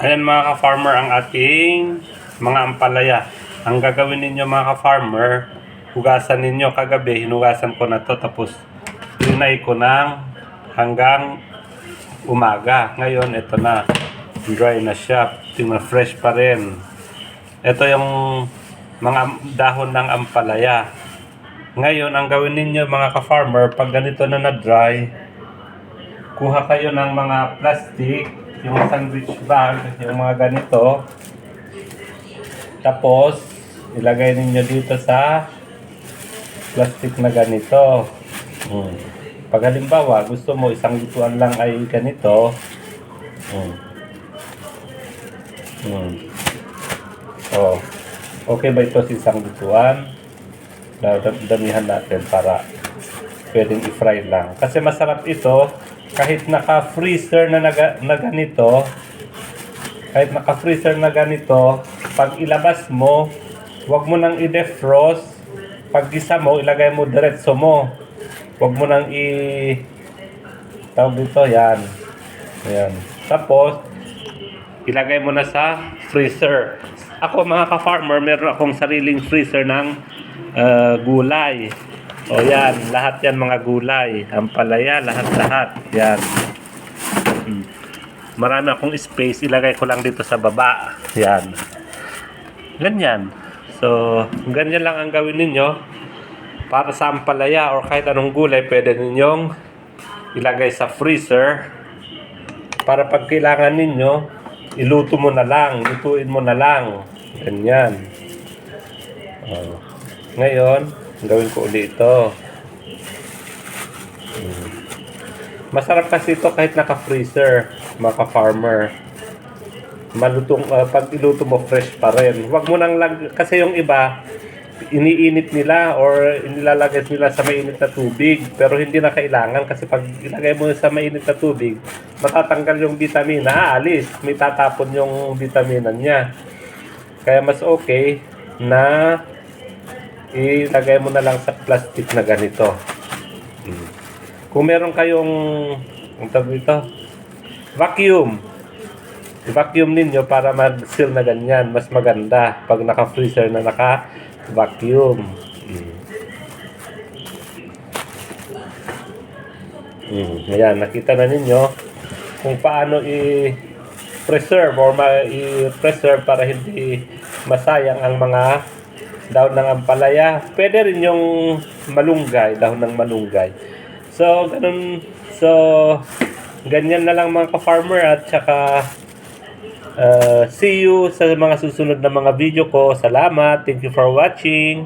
Ayan mga ka-farmer ang ating mga ampalaya. Ang gagawin ninyo mga ka-farmer, hugasan ninyo. Kagabi, hinugasan ko na to tapos tinay ko ng hanggang umaga. Ngayon, ito na. Dry na siya. Tingnan, fresh pa rin. Ito yung mga dahon ng ampalaya. Ngayon, ang gawin ninyo mga ka-farmer, pag ganito na na-dry, kuha kayo ng mga plastic, yung sandwich bag, yung mga ganito. Tapos, ilagay ninyo dito sa plastic na ganito. Pag halimbawa, gusto mo isang lutuan lang ay ganito. Oh, okay ba ito sa isang lutuan? Damihan natin para pwedeng i-fry lang. Kasi masarap ito kahit naka-freezer na ganito. Kahit naka-freezer na ganito, pag ilabas mo, huwag mo nang i-defrost. Pag gisa mo, ilagay mo diretso mo. Huwag mo nang tawag dito, yan. Ayan. Tapos, ilagay mo na sa freezer. Ako mga ka-farmer, meron akong sariling freezer ng gulay. O yan, lahat yan mga gulay. Ampalaya, lahat-lahat. Yan. Marami akong space, ilagay ko lang dito sa baba. Yan. Ganyan. So, ganyan lang ang gawin ninyo. Para sa ampalaya or kahit anong gulay, pwede ninyong ilagay sa freezer. Para pag kailangan ninyo, iluto mo na lang, lutuin mo na lang. Ganyan. Ngayon, gawin ko ulit ito. Masarap kasi ito kahit naka-freezer, mga ka-farmer. Malutong, pag iluto mo, fresh pa rin. Huwag mo nang kasi yung iba, iniinit nila or inilalagay nila sa mainit na tubig. Pero hindi na kailangan kasi pag ilagay mo sa mainit na tubig, matatanggal yung vitamina, aalis. May tatapon yung vitamina niya. Kaya mas okay na ilagay mo na lang sa plastic na ganito. Kung meron kayong vacuum, i-vacuum ninyo para mag-seal na ganyan. Mas maganda pag naka-freezer na naka-vacuum. Ayan, nakita na ninyo kung paano i-preserve or i-preserve para hindi masayang ang mga dahon ng ampalaya. Pwede rin yung malunggay, dahon ng malunggay. So, ganun. So, ganyan na lang mga ka-farmer at saka see you sa mga susunod na mga video ko. Salamat. Thank you for watching.